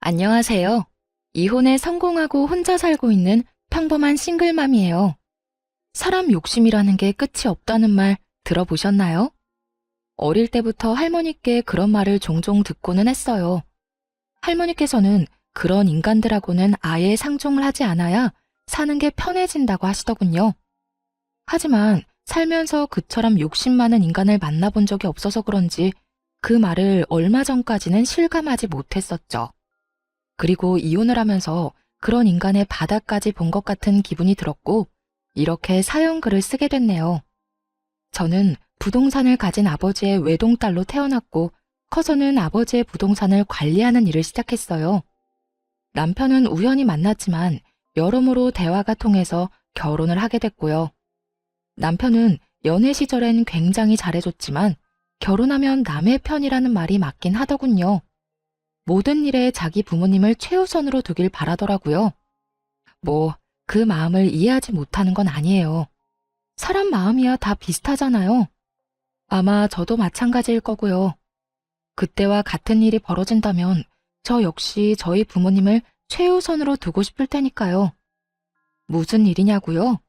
안녕하세요. 이혼에 성공하고 혼자 살고 있는 평범한 싱글맘이에요. 사람 욕심이라는 게 끝이 없다는 말 들어보셨나요? 어릴 때부터 할머니께 그런 말을 종종 듣고는 했어요. 할머니께서는 그런 인간들하고는 아예 상종을 하지 않아야 사는 게 편해진다고 하시더군요. 하지만 살면서 그처럼 욕심 많은 인간을 만나본 적이 없어서 그런지 그 말을 얼마 전까지는 실감하지 못했었죠. 그리고 이혼을 하면서 그런 인간의 바닥까지 본 것 같은 기분이 들었고, 이렇게 사연글을 쓰게 됐네요. 저는 부동산을 가진 아버지의 외동딸로 태어났고, 커서는 아버지의 부동산을 관리하는 일을 시작했어요. 남편은 우연히 만났지만 여러모로 대화가 통해서 결혼을 하게 됐고요. 남편은 연애 시절엔 굉장히 잘해줬지만 결혼하면 남의 편이라는 말이 맞긴 하더군요. 모든 일에 자기 부모님을 최우선으로 두길 바라더라고요. 그 마음을 이해하지 못하는 건 아니에요. 사람 마음이야 다 비슷하잖아요. 아마 저도 마찬가지일 거고요. 그때와 같은 일이 벌어진다면 저 역시 저희 부모님을 최우선으로 두고 싶을 테니까요. 무슨 일이냐고요?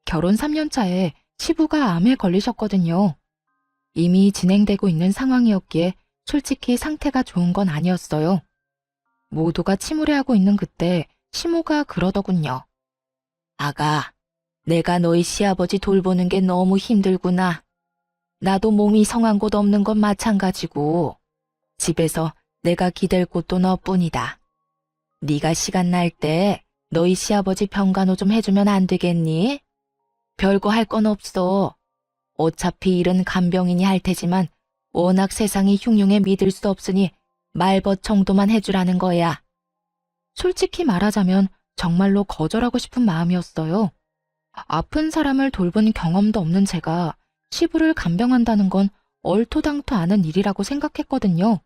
결혼 3년 차에 시부가 암에 걸리셨거든요. 이미 진행되고 있는 상황이었기에 솔직히 상태가 좋은 건 아니었어요. 모두가 침울해하고 있는 그때 시모가 그러더군요. 아가, 내가 너희 시아버지 돌보는 게 너무 힘들구나. 나도 몸이 성한 곳 없는 건 마찬가지고 집에서 내가 기댈 곳도 너뿐이다. 네가 시간 날 때 너희 시아버지 병간호 좀 해주면 안 되겠니? 별거 할 건 없어. 어차피 일은 간병인이 할 테지만 워낙 세상이 흉흉해 믿을 수 없으니 말벗 정도만 해주라는 거야. 솔직히 말하자면 정말로 거절하고 싶은 마음이었어요. 아픈 사람을 돌본 경험도 없는 제가 시부를 간병한다는 건 얼토당토 않은 일이라고 생각했거든요.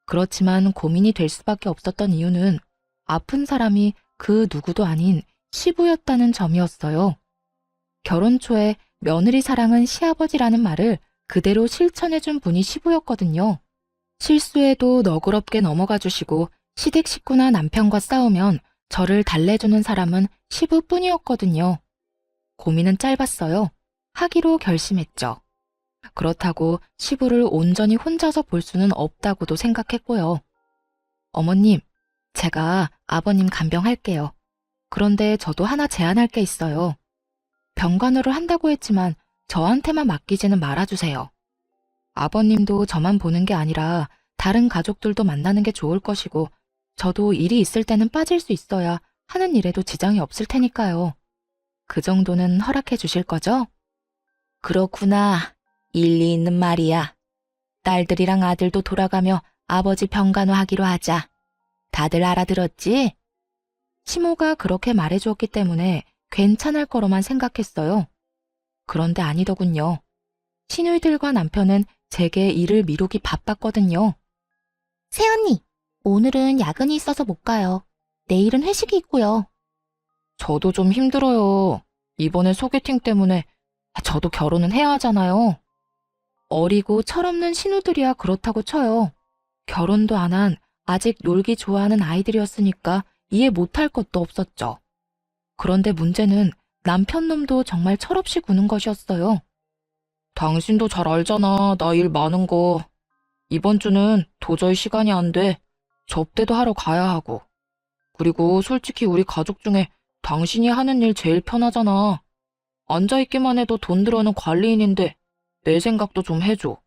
그렇지만 고민이 될 수밖에 없었던 이유는 아픈 사람이 그 누구도 아닌 시부였다는 점이었어요. 결혼 초에 며느리 사랑은 시아버지라는 말을 그대로 실천해준 분이 시부였거든요. 실수해도 너그럽게 넘어가 주시고 시댁 식구나 남편과 싸우면 저를 달래주는 사람은 시부뿐이었거든요. 고민은 짧았어요. 하기로 결심했죠. 그렇다고 시부를 온전히 혼자서 볼 수는 없다고도 생각했고요. 어머님, 제가 아버님 간병할게요. 그런데 저도 하나 제안할 게 있어요. 병간호를 한다고 했지만 저한테만 맡기지는 말아주세요. 아버님도 저만 보는 게 아니라 다른 가족들도 만나는 게 좋을 것이고 저도 일이 있을 때는 빠질 수 있어야 하는 일에도 지장이 없을 테니까요. 그 정도는 허락해 주실 거죠? 그렇구나. 일리 있는 말이야. 딸들이랑 아들도 돌아가며 아버지 병간호 하기로 하자. 다들 알아들었지? 시모가 그렇게 말해주었기 때문에 괜찮을 거로만 생각했어요. 그런데 아니더군요. 시누이들과 남편은 제게 일을 미루기 바빴거든요. 새언니, 오늘은 야근이 있어서 못 가요. 내일은 회식이 있고요. 저도 좀 힘들어요. 이번에 소개팅 때문에 저도 결혼은 해야 하잖아요. 어리고 철없는 신우들이야 그렇다고 쳐요. 결혼도 안 한 아직 놀기 좋아하는 아이들이었으니까 이해 못할 것도 없었죠. 그런데 문제는 남편 놈도 정말 철없이 구는 것이었어요. 당신도 잘 알잖아, 나 일 많은 거. 이번 주는 도저히 시간이 안 돼. 접대도 하러 가야 하고. 그리고 솔직히 우리 가족 중에 당신이 하는 일 제일 편하잖아. 앉아있기만 해도 돈 들어는 관리인인데 내 생각도 좀 해줘.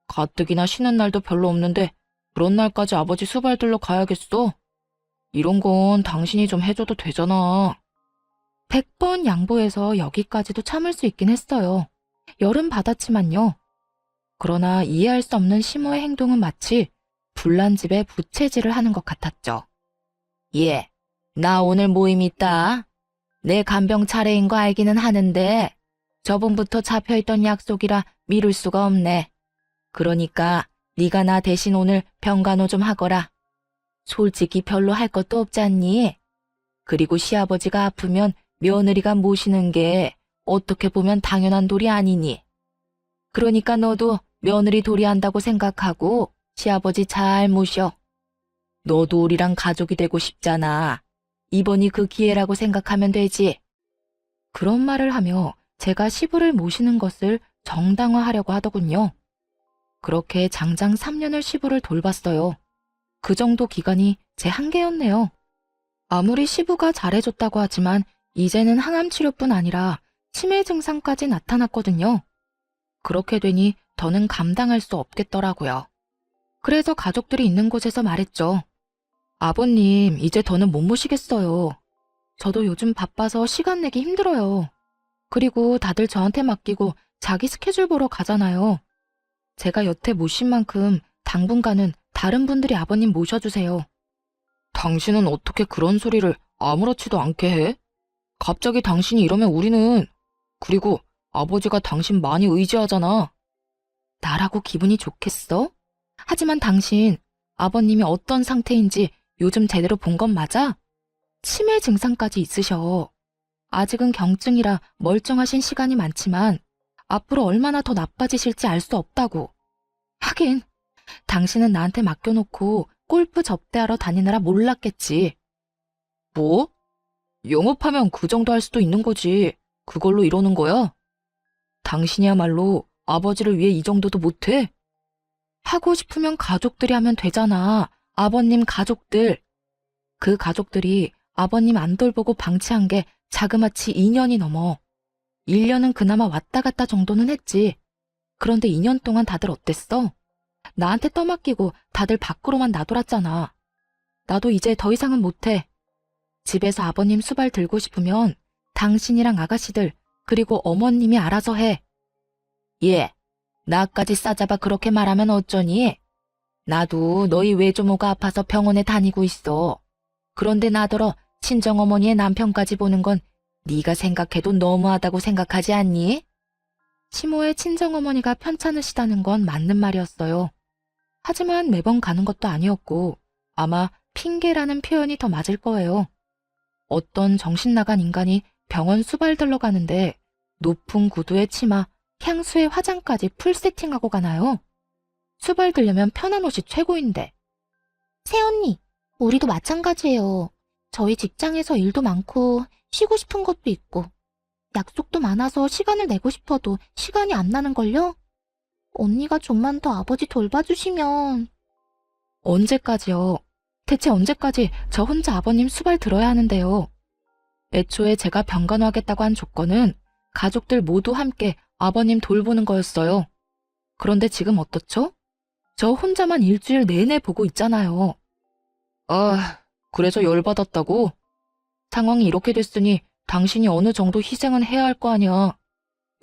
가뜩이나 쉬는 날도 별로 없는데 그런 날까지 아버지 수발 들러 가야겠어? 이런 건 당신이 좀 해줘도 되잖아. 100번 양보해서 여기까지도 참을 수 있긴 했어요. 열은 받았지만요. 그러나 이해할 수 없는 시모의 행동은 마치 불난 집에 부채질을 하는 것 같았죠. 예, 나 오늘 모임 있다. 내 간병 차례인 거 알기는 하는데 저번부터 잡혀있던 약속이라 미룰 수가 없네. 그러니까 네가 나 대신 오늘 병간호 좀 하거라. 솔직히 별로 할 것도 없지 않니? 그리고 시아버지가 아프면 며느리가 모시는 게 어떻게 보면 당연한 도리 아니니. 그러니까 너도 며느리 도리 한다고 생각하고 시아버지 잘 모셔. 너도 우리랑 가족이 되고 싶잖아. 이번이 그 기회라고 생각하면 되지. 그런 말을 하며 제가 시부를 모시는 것을 정당화하려고 하더군요. 그렇게 장장 3년을 시부를 돌봤어요. 그 정도 기간이 제 한계였네요. 아무리 시부가 잘해줬다고 하지만 이제는 항암 치료뿐 아니라 치매 증상까지 나타났거든요. 그렇게 되니 더는 감당할 수 없겠더라고요. 그래서 가족들이 있는 곳에서 말했죠. 아버님, 이제 더는 못 모시겠어요. 저도 요즘 바빠서 시간 내기 힘들어요. 그리고 다들 저한테 맡기고 자기 스케줄 보러 가잖아요. 제가 여태 모신 만큼 당분간은 다른 분들이 아버님 모셔주세요. 당신은 어떻게 그런 소리를 아무렇지도 않게 해? 갑자기 당신이 이러면 우리는... 그리고 아버지가 당신 많이 의지하잖아. 나라고 기분이 좋겠어? 하지만 당신, 아버님이 어떤 상태인지 요즘 제대로 본 건 맞아? 치매 증상까지 있으셔. 아직은 경증이라 멀쩡하신 시간이 많지만 앞으로 얼마나 더 나빠지실지 알 수 없다고. 하긴 당신은 나한테 맡겨놓고 골프 접대하러 다니느라 몰랐겠지. 뭐? 영업하면 그 정도 할 수도 있는 거지. 그걸로 이러는 거야? 당신이야말로 아버지를 위해 이 정도도 못해? 하고 싶으면 가족들이 하면 되잖아. 아버님 가족들. 그 가족들이 아버님 안 돌보고 방치한 게 자그마치 2년이 넘어. 1년은 그나마 왔다 갔다 정도는 했지. 그런데 2년 동안 다들 어땠어? 나한테 떠맡기고 다들 밖으로만 나돌았잖아. 나도 이제 더 이상은 못해. 집에서 아버님 수발 들고 싶으면 당신이랑 아가씨들 그리고 어머님이 알아서 해. 예, 나까지 싸잡아 그렇게 말하면 어쩌니? 나도 너희 외조모가 아파서 병원에 다니고 있어. 그런데 나더러 친정어머니의 남편까지 보는 건 네가 생각해도 너무하다고 생각하지 않니? 시모의 친정어머니가 편찮으시다는 건 맞는 말이었어요. 하지만 매번 가는 것도 아니었고 아마 핑계라는 표현이 더 맞을 거예요. 어떤 정신 나간 인간이 병원 수발들러 가는데 높은 구두에 치마, 향수에 화장까지 풀 세팅하고 가나요? 수발들려면 편한 옷이 최고인데. 새언니, 우리도 마찬가지예요. 저희 직장에서 일도 많고 쉬고 싶은 것도 있고 약속도 많아서 시간을 내고 싶어도 시간이 안 나는걸요? 언니가 좀만 더 아버지 돌봐주시면... 언제까지요? 대체 언제까지 저 혼자 아버님 수발 들어야 하는데요? 애초에 제가 병간호하겠다고 한 조건은 가족들 모두 함께 아버님 돌보는 거였어요. 그런데 지금 어떻죠? 저 혼자만 일주일 내내 보고 있잖아요. 아, 그래서 열받았다고? 상황이 이렇게 됐으니 당신이 어느 정도 희생은 해야 할 거 아니야.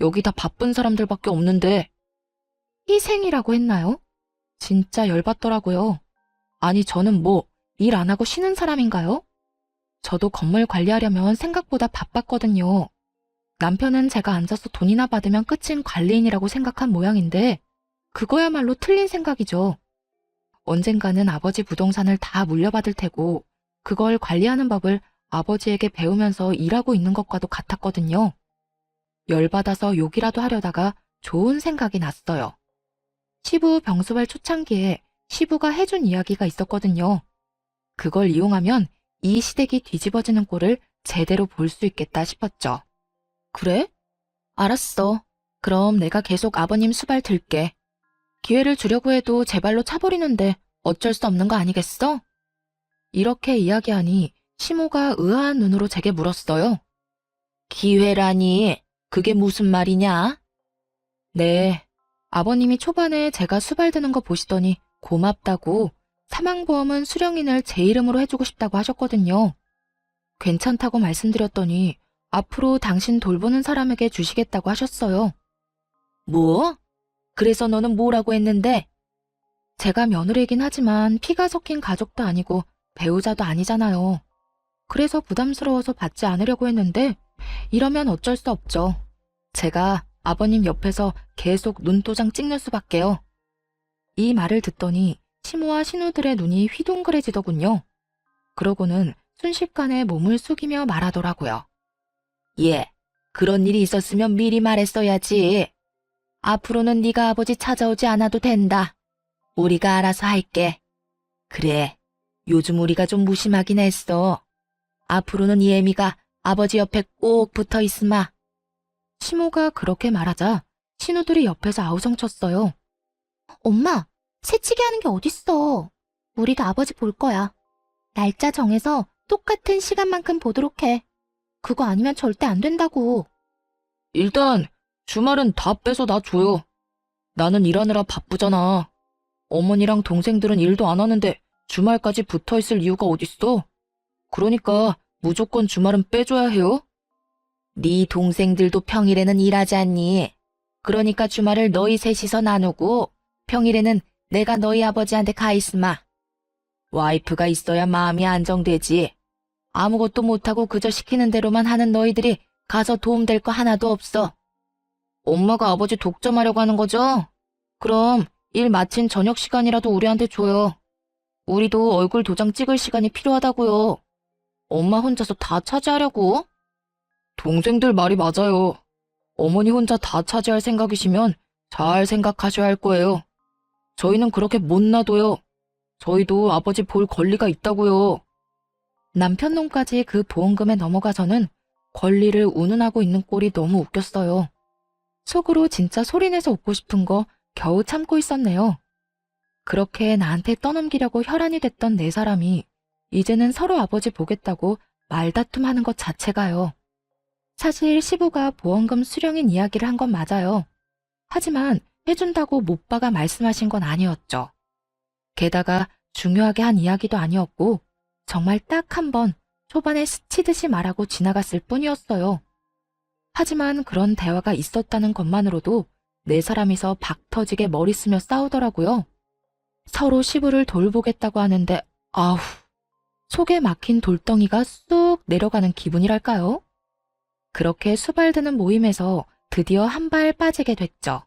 여기 다 바쁜 사람들밖에 없는데. 희생이라고 했나요? 진짜 열받더라고요. 아니, 저는 뭐 일 안 하고 쉬는 사람인가요? 저도 건물 관리하려면 생각보다 바빴거든요. 남편은 제가 앉아서 돈이나 받으면 끝인 관리인이라고 생각한 모양인데 그거야말로 틀린 생각이죠. 언젠가는 아버지 부동산을 다 물려받을 테고 그걸 관리하는 법을 아버지에게 배우면서 일하고 있는 것과도 같았거든요. 열받아서 욕이라도 하려다가 좋은 생각이 났어요. 시부 병수발 초창기에 시부가 해준 이야기가 있었거든요. 그걸 이용하면 이 시댁이 뒤집어지는 꼴을 제대로 볼 수 있겠다 싶었죠. 그래? 알았어. 그럼 내가 계속 아버님 수발 들게. 기회를 주려고 해도 제 발로 차버리는데 어쩔 수 없는 거 아니겠어? 이렇게 이야기하니 시모가 의아한 눈으로 제게 물었어요. 기회라니, 그게 무슨 말이냐? 네, 아버님이 초반에 제가 수발드는 거 보시더니 고맙다고 사망보험은 수령인을 제 이름으로 해주고 싶다고 하셨거든요. 괜찮다고 말씀드렸더니 앞으로 당신 돌보는 사람에게 주시겠다고 하셨어요. 뭐? 그래서 너는 뭐라고 했는데? 제가 며느리이긴 하지만 피가 섞인 가족도 아니고 배우자도 아니잖아요. 그래서 부담스러워서 받지 않으려고 했는데 이러면 어쩔 수 없죠. 제가 아버님 옆에서 계속 눈도장 찍는 수밖에요. 이 말을 듣더니 시모와 신우들의 눈이 휘둥그레지더군요. 그러고는 순식간에 몸을 숙이며 말하더라고요. 예, 그런 일이 있었으면 미리 말했어야지. 앞으로는 네가 아버지 찾아오지 않아도 된다. 우리가 알아서 할게. 그래, 요즘 우리가 좀 무심하긴 했어. 앞으로는 이 애미가 아버지 옆에 꼭 붙어 있으마. 시모가 그렇게 말하자 신우들이 옆에서 아우성쳤어요. 엄마, 새치기 하는 게 어딨어. 우리도 아버지 볼 거야. 날짜 정해서 똑같은 시간만큼 보도록 해. 그거 아니면 절대 안 된다고. 일단 주말은 다 빼서 나 줘요. 나는 일하느라 바쁘잖아. 어머니랑 동생들은 일도 안 하는데 주말까지 붙어 있을 이유가 어딨어? 그러니까 무조건 주말은 빼줘야 해요. 네 동생들도 평일에는 일하지 않니? 그러니까 주말을 너희 셋이서 나누고 평일에는 내가 너희 아버지한테 가 있으마. 와이프가 있어야 마음이 안정되지. 아무것도 못하고 그저 시키는 대로만 하는 너희들이 가서 도움될 거 하나도 없어. 엄마가 아버지 독점하려고 하는 거죠? 그럼 일 마친 저녁 시간이라도 우리한테 줘요. 우리도 얼굴 도장 찍을 시간이 필요하다고요. 엄마 혼자서 다 차지하려고? 동생들 말이 맞아요. 어머니 혼자 다 차지할 생각이시면 잘 생각하셔야 할 거예요. 저희는 그렇게 못 놔둬요. 저희도 아버지 볼 권리가 있다고요. 남편 놈까지 그 보험금에 넘어가서는 권리를 운운하고 있는 꼴이 너무 웃겼어요. 속으로 진짜 소리내서 웃고 싶은 거 겨우 참고 있었네요. 그렇게 나한테 떠넘기려고 혈안이 됐던 네 사람이 이제는 서로 아버지 보겠다고 말다툼하는 것 자체가요. 사실 시부가 보험금 수령인 이야기를 한 건 맞아요. 하지만 해준다고 못박아 말씀하신 건 아니었죠. 게다가 중요하게 한 이야기도 아니었고 정말 딱 한 번 초반에 스치듯이 말하고 지나갔을 뿐이었어요. 하지만 그런 대화가 있었다는 것만으로도 네 사람이서 박 터지게 머리 쓰며 싸우더라고요. 서로 시부를 돌보겠다고 하는데 아우, 속에 막힌 돌덩이가 쑥 내려가는 기분이랄까요? 그렇게 수발드는 모임에서 드디어 한 발 빠지게 됐죠.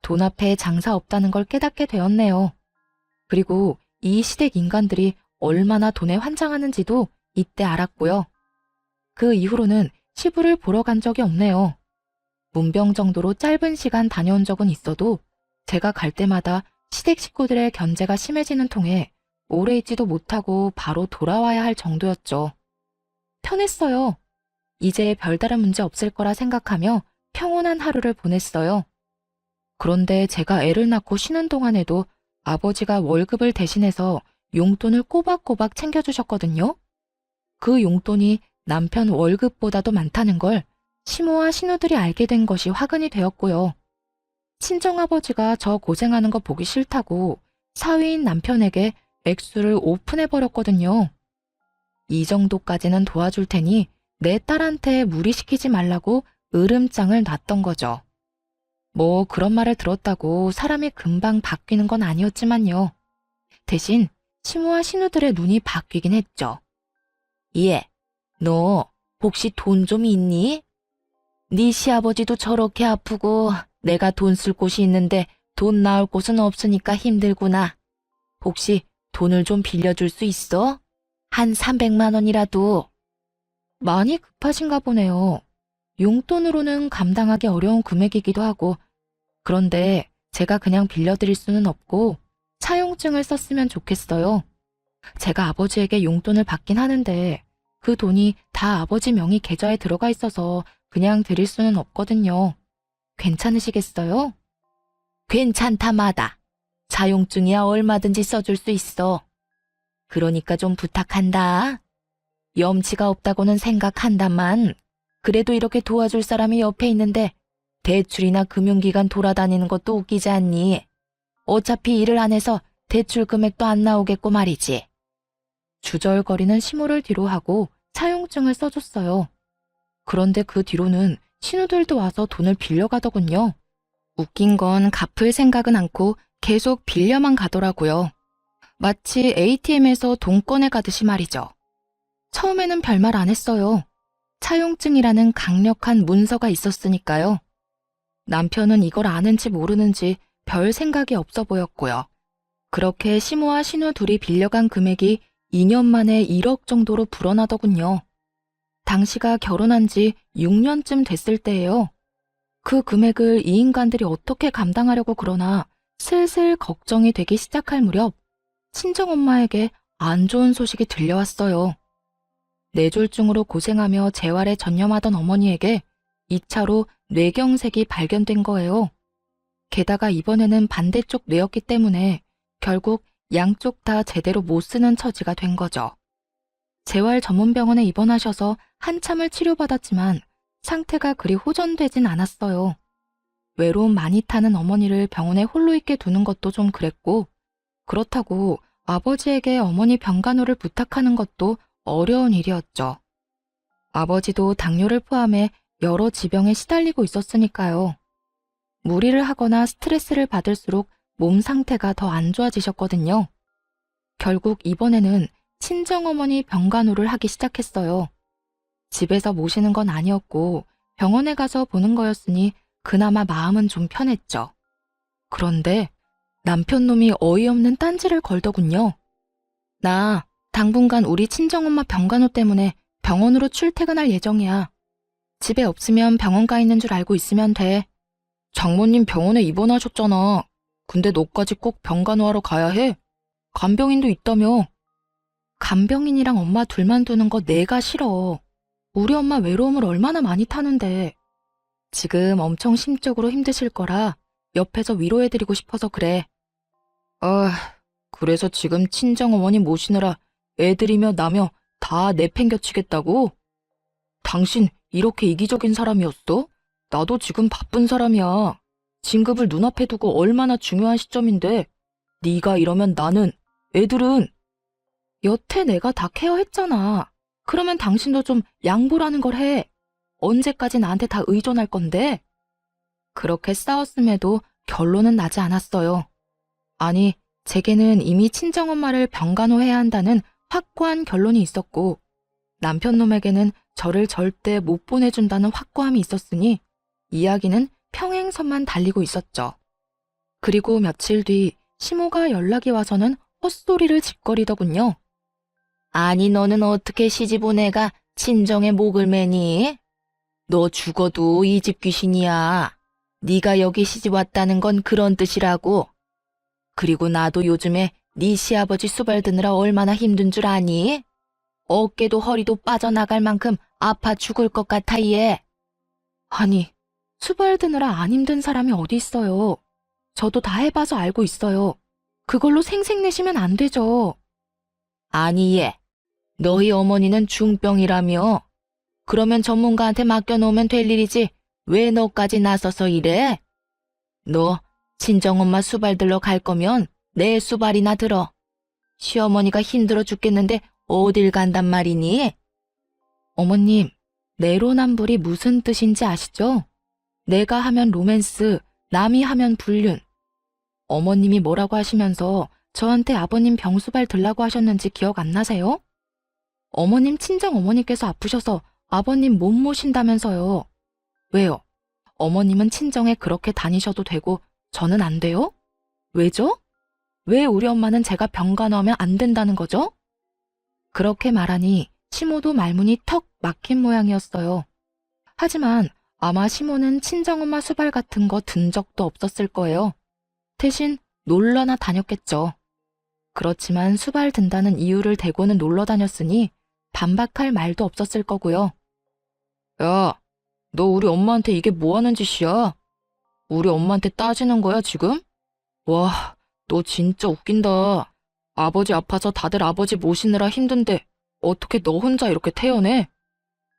돈 앞에 장사 없다는 걸 깨닫게 되었네요. 그리고 이 시댁 인간들이 얼마나 돈에 환장하는지도 이때 알았고요. 그 이후로는 시부를 보러 간 적이 없네요. 문병 정도로 짧은 시간 다녀온 적은 있어도 제가 갈 때마다 시댁 식구들의 견제가 심해지는 통에 오래 있지도 못하고 바로 돌아와야 할 정도였죠. 편했어요. 이제 별다른 문제 없을 거라 생각하며 평온한 하루를 보냈어요. 그런데 제가 애를 낳고 쉬는 동안에도 아버지가 월급을 대신해서 용돈을 꼬박꼬박 챙겨주셨거든요. 그 용돈이 남편 월급보다도 많다는 걸 시모와 신우들이 알게 된 것이 화근이 되었고요. 친정아버지가 저 고생하는 거 보기 싫다고 사위인 남편에게 액수를 오픈해버렸거든요. 이 정도까지는 도와줄 테니 내 딸한테 무리시키지 말라고 으름장을 놨던 거죠. 뭐 그런 말을 들었다고 사람이 금방 바뀌는 건 아니었지만요. 대신 시모와 신우들의 눈이 바뀌긴 했죠. 예, 너 혹시 돈 좀 있니? 네 시아버지도 저렇게 아프고 내가 돈 쓸 곳이 있는데 돈 나올 곳은 없으니까 힘들구나. 혹시 돈을 좀 빌려줄 수 있어? 한 300만 원이라도. 많이 급하신가 보네요. 용돈으로는 감당하기 어려운 금액이기도 하고, 그런데 제가 그냥 빌려드릴 수는 없고 차용증을 썼으면 좋겠어요. 제가 아버지에게 용돈을 받긴 하는데 그 돈이 다 아버지 명의 계좌에 들어가 있어서 그냥 드릴 수는 없거든요. 괜찮으시겠어요? 괜찮다마다. 차용증이야 얼마든지 써줄 수 있어. 그러니까 좀 부탁한다. 염치가 없다고는 생각한다만 그래도 이렇게 도와줄 사람이 옆에 있는데 대출이나 금융기관 돌아다니는 것도 웃기지 않니? 어차피 일을 안 해서 대출 금액도 안 나오겠고 말이지. 주절거리는 시모를 뒤로 하고 차용증을 써줬어요. 그런데 그 뒤로는 신우들도 와서 돈을 빌려가더군요. 웃긴 건 갚을 생각은 않고 계속 빌려만 가더라고요. 마치 ATM에서 돈 꺼내 가듯이 말이죠. 처음에는 별말 안 했어요. 차용증이라는 강력한 문서가 있었으니까요. 남편은 이걸 아는지 모르는지 별 생각이 없어 보였고요. 그렇게 시모와 신우 둘이 빌려간 금액이 2년 만에 1억 정도로 불어나더군요. 당시가 결혼한 지 6년쯤 됐을 때예요. 그 금액을 이 인간들이 어떻게 감당하려고 그러나 슬슬 걱정이 되기 시작할 무렵 친정엄마에게 안 좋은 소식이 들려왔어요. 뇌졸중으로 고생하며 재활에 전념하던 어머니에게 2차로 뇌경색이 발견된 거예요. 게다가 이번에는 반대쪽 뇌였기 때문에 결국 양쪽 다 제대로 못 쓰는 처지가 된 거죠. 재활 전문병원에 입원하셔서 한참을 치료받았지만 상태가 그리 호전되진 않았어요. 외로움 많이 타는 어머니를 병원에 홀로 있게 두는 것도 좀 그랬고, 그렇다고 아버지에게 어머니 병간호를 부탁하는 것도 어려운 일이었죠. 아버지도 당뇨를 포함해 여러 지병에 시달리고 있었으니까요. 무리를 하거나 스트레스를 받을수록 몸 상태가 더 안 좋아지셨거든요. 결국 이번에는 친정어머니 병간호를 하기 시작했어요. 집에서 모시는 건 아니었고 병원에 가서 보는 거였으니 그나마 마음은 좀 편했죠. 그런데 남편놈이 어이없는 딴지를 걸더군요. 나 당분간 우리 친정엄마 병간호 때문에 병원으로 출퇴근할 예정이야. 집에 없으면 병원 가 있는 줄 알고 있으면 돼. 장모님 병원에 입원하셨잖아. 근데 너까지 꼭 병간호하러 가야 해? 간병인도 있다며. 간병인이랑 엄마 둘만 두는 거 내가 싫어. 우리 엄마 외로움을 얼마나 많이 타는데. 지금 엄청 심적으로 힘드실 거라 옆에서 위로해드리고 싶어서 그래. 그래서 지금 친정어머니 모시느라 애들이며 나며 다 내팽겨치겠다고? 당신 이렇게 이기적인 사람이었어? 나도 지금 바쁜 사람이야. 진급을 눈앞에 두고 얼마나 중요한 시점인데 네가 이러면 나는, 애들은. 여태 내가 다 케어했잖아. 그러면 당신도 좀 양보라는 걸 해. 언제까지 나한테 다 의존할 건데? 그렇게 싸웠음에도 결론은 나지 않았어요. 아니, 제게는 이미 친정엄마를 병간호해야 한다는 확고한 결론이 있었고 남편놈에게는 저를 절대 못 보내준다는 확고함이 있었으니 이야기는 평행선만 달리고 있었죠. 그리고 며칠 뒤 시모가 연락이 와서는 헛소리를 짓거리더군요. 아니 너는 어떻게 시집 온 애가 친정에 목을 매니? 너 죽어도 이 집 귀신이야. 네가 여기 시집 왔다는 건 그런 뜻이라고. 그리고 나도 요즘에 네 시아버지 수발 드느라 얼마나 힘든 줄 아니? 어깨도 허리도 빠져나갈 만큼 아파 죽을 것 같아 얘. 아니, 수발 드느라 안 힘든 사람이 어디 있어요. 저도 다 해봐서 알고 있어요. 그걸로 생색내시면 안 되죠. 아니 얘, 너희 어머니는 중병이라며. 그러면 전문가한테 맡겨놓으면 될 일이지 왜 너까지 나서서 이래? 너 친정엄마 수발 들러 갈 거면 내 수발이나 들어. 시어머니가 힘들어 죽겠는데 어딜 간단 말이니? 어머님, 내로남불이 무슨 뜻인지 아시죠? 내가 하면 로맨스, 남이 하면 불륜. 어머님이 뭐라고 하시면서 저한테 아버님 병수발 들라고 하셨는지 기억 안 나세요? 어머님 친정어머니께서 아프셔서 아버님 못 모신다면서요. 왜요? 어머님은 친정에 그렇게 다니셔도 되고 저는 안 돼요? 왜죠? 왜 우리 엄마는 제가 병간호하면 안 된다는 거죠? 그렇게 말하니 시모도 말문이 턱 막힌 모양이었어요. 하지만 아마 시모는 친정엄마 수발 같은 거 든 적도 없었을 거예요. 대신 놀러나 다녔겠죠. 그렇지만 수발 든다는 이유를 대고는 놀러 다녔으니 반박할 말도 없었을 거고요. 야, 너 우리 엄마한테 이게 뭐 하는 짓이야? 우리 엄마한테 따지는 거야 지금? 와, 너 진짜 웃긴다. 아버지 아파서 다들 아버지 모시느라 힘든데 어떻게 너 혼자 이렇게 태어내?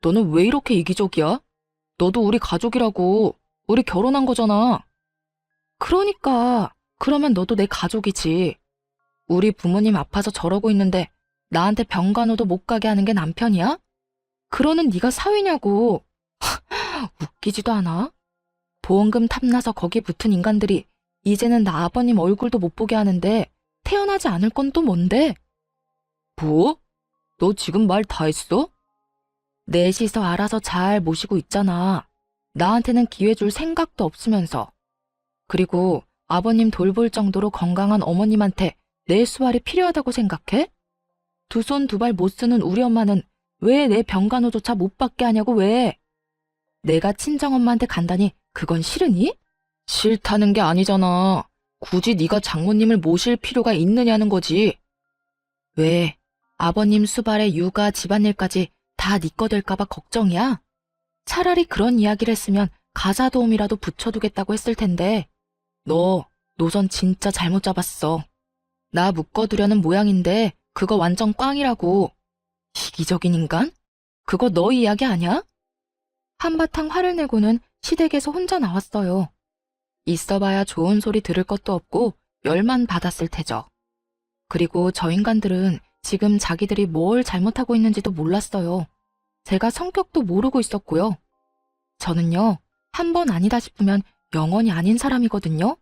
너는 왜 이렇게 이기적이야? 너도 우리 가족이라고. 우리 결혼한 거잖아. 그러니까 그러면 너도 내 가족이지. 우리 부모님 아파서 저러고 있는데 나한테 병간호도 못 가게 하는 게 남편이야? 그러는 네가 사위냐고. 웃기지도 않아? 보험금 탐나서 거기 붙은 인간들이 이제는 나 아버님 얼굴도 못 보게 하는데 태어나지 않을 건 또 뭔데? 뭐? 너 지금 말 다 했어? 넷이서 알아서 잘 모시고 있잖아. 나한테는 기회 줄 생각도 없으면서. 그리고 아버님 돌볼 정도로 건강한 어머님한테 내 수발이 필요하다고 생각해? 두 손 두 발 못 쓰는 우리 엄마는 왜 내 병간호조차 못 받게 하냐고 왜? 내가 친정엄마한테 간다니 그건 싫으니? 싫다는 게 아니잖아. 굳이 네가 장모님을 모실 필요가 있느냐는 거지. 왜? 아버님 수발에 육아 집안일까지 다 네 거 될까봐 걱정이야? 차라리 그런 이야기를 했으면 가사 도우미라도 붙여두겠다고 했을 텐데. 너 노선 진짜 잘못 잡았어. 나 묶어두려는 모양인데 그거 완전 꽝이라고. 이기적인 인간? 그거 너 이야기 아냐? 한바탕 화를 내고는 시댁에서 혼자 나왔어요. 있어봐야 좋은 소리 들을 것도 없고 열만 받았을 테죠. 그리고 저 인간들은 지금 자기들이 뭘 잘못하고 있는지도 몰랐어요. 제가 성격도 모르고 있었고요. 저는요, 한 번 아니다 싶으면 영원히 아닌 사람이거든요.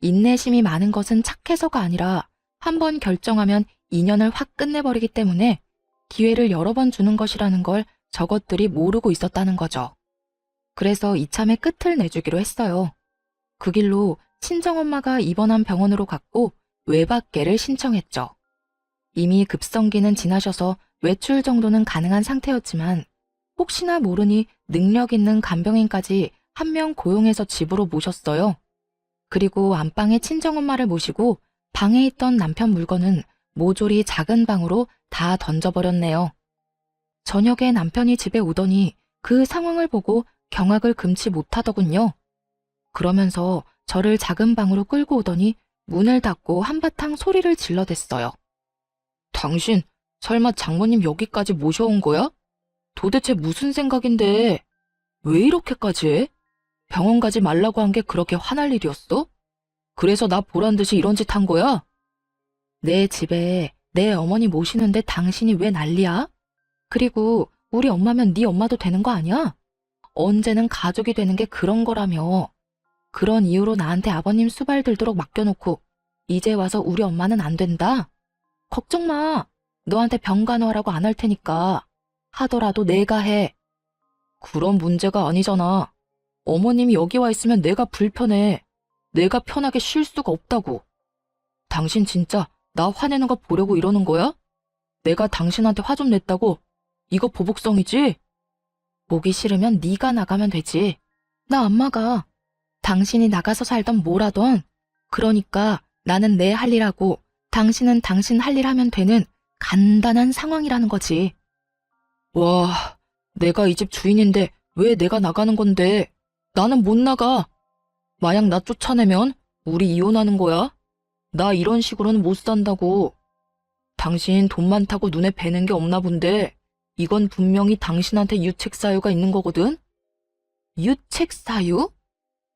인내심이 많은 것은 착해서가 아니라 한 번 결정하면 인연을 확 끝내버리기 때문에 기회를 여러 번 주는 것이라는 걸 저것들이 모르고 있었다는 거죠. 그래서 이참에 끝을 내주기로 했어요. 그 길로 친정엄마가 입원한 병원으로 갔고 외박계를 신청했죠. 이미 급성기는 지나셔서 외출 정도는 가능한 상태였지만 혹시나 모르니 능력 있는 간병인까지 한 명 고용해서 집으로 모셨어요. 그리고 안방에 친정엄마를 모시고 방에 있던 남편 물건은 모조리 작은 방으로 다 던져버렸네요. 저녁에 남편이 집에 오더니 그 상황을 보고 경악을 금치 못하더군요. 그러면서 저를 작은 방으로 끌고 오더니 문을 닫고 한바탕 소리를 질러댔어요. 당신 설마 장모님 여기까지 모셔온 거야? 도대체 무슨 생각인데 왜 이렇게까지 해? 병원 가지 말라고 한 게 그렇게 화날 일이었어? 그래서 나 보란 듯이 이런 짓 한 거야? 내 집에 내 어머니 모시는데 당신이 왜 난리야? 그리고 우리 엄마면 네 엄마도 되는 거 아니야? 언제는 가족이 되는 게 그런 거라며. 그런 이유로 나한테 아버님 수발 들도록 맡겨놓고 이제 와서 우리 엄마는 안 된다? 걱정 마. 너한테 병간호하라고 안 할 테니까. 하더라도 내가 해. 그런 문제가 아니잖아. 어머님이 여기 와 있으면 내가 불편해. 내가 편하게 쉴 수가 없다고. 당신 진짜 나 화내는 거 보려고 이러는 거야? 내가 당신한테 화 좀 냈다고? 이거 보복성이지? 보기 싫으면 네가 나가면 되지. 나 안 나가. 당신이 나가서 살던 뭐라던. 그러니까 나는 내 할 일하고 당신은 당신 할 일 하면 되는 간단한 상황이라는 거지. 와, 내가 이 집 주인인데 왜 내가 나가는 건데? 나는 못 나가. 만약 나 쫓아내면 우리 이혼하는 거야. 나 이런 식으로는 못 산다고. 당신 돈 많다고 눈에 뵈는 게 없나 본데 이건 분명히 당신한테 유책 사유가 있는 거거든? 유책 사유?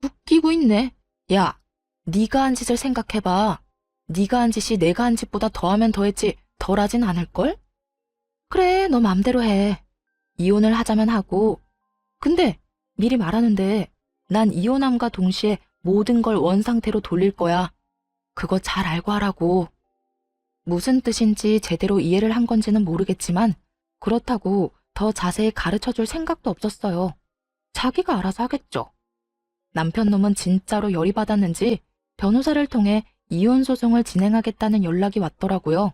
웃기고 있네. 야, 네가 한 짓을 생각해봐. 네가 한 짓이 내가 한 짓보다 더하면 더했지 덜하진 않을걸? 그래, 너 맘대로 해. 이혼을 하자면 하고. 근데 미리 말하는데 난 이혼함과 동시에 모든 걸 원상태로 돌릴 거야. 그거 잘 알고 하라고. 무슨 뜻인지 제대로 이해를 한 건지는 모르겠지만 그렇다고 더 자세히 가르쳐줄 생각도 없었어요. 자기가 알아서 하겠죠. 남편 놈은 진짜로 열이 받았는지 변호사를 통해 이혼 소송을 진행하겠다는 연락이 왔더라고요.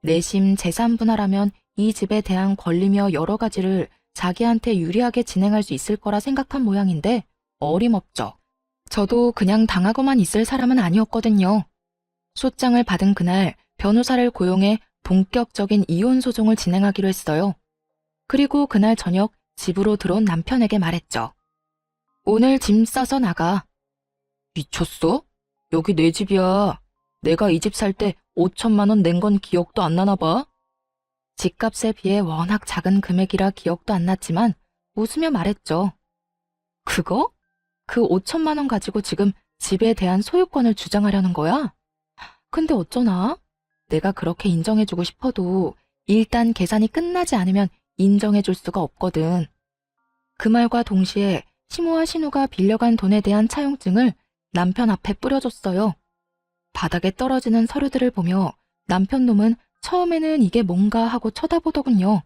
내심 재산 분할하면 이 집에 대한 권리며 여러 가지를 자기한테 유리하게 진행할 수 있을 거라 생각한 모양인데 어림없죠. 저도 그냥 당하고만 있을 사람은 아니었거든요. 소장을 받은 그날 변호사를 고용해 본격적인 이혼 소송을 진행하기로 했어요. 그리고 그날 저녁 집으로 들어온 남편에게 말했죠. 오늘 짐 싸서 나가. 미쳤어? 여기 내 집이야. 내가 이 집 살 때 5천만 원 낸 건 기억도 안 나나 봐. 집값에 비해 워낙 작은 금액이라 기억도 안 났지만 웃으며 말했죠. 그거? 그 5천만 원 가지고 지금 집에 대한 소유권을 주장하려는 거야? 근데 어쩌나? 내가 그렇게 인정해주고 싶어도 일단 계산이 끝나지 않으면 인정해줄 수가 없거든. 그 말과 동시에 시모와 신우가 빌려간 돈에 대한 차용증을 남편 앞에 뿌려줬어요. 바닥에 떨어지는 서류들을 보며 남편 놈은 처음에는 이게 뭔가 하고 쳐다보더군요.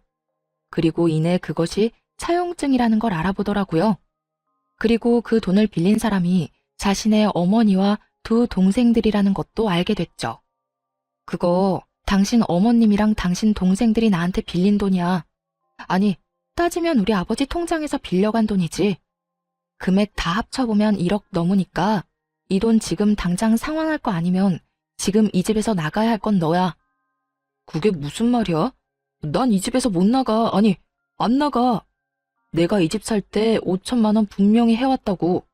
그리고 이내 그것이 차용증이라는 걸 알아보더라고요. 그리고 그 돈을 빌린 사람이 자신의 어머니와 두 동생들이라는 것도 알게 됐죠. 그거 당신 어머님이랑 당신 동생들이 나한테 빌린 돈이야. 아니, 따지면 우리 아버지 통장에서 빌려간 돈이지. 금액 다 합쳐보면 1억 넘으니까 이 돈 지금 당장 상환할 거 아니면 지금 이 집에서 나가야 할 건 너야. 그게 무슨 말이야? 난 이 집에서 못 나가. 아니, 안 나가. 내가 이 집 살 때 5천만 원 분명히 해왔다고.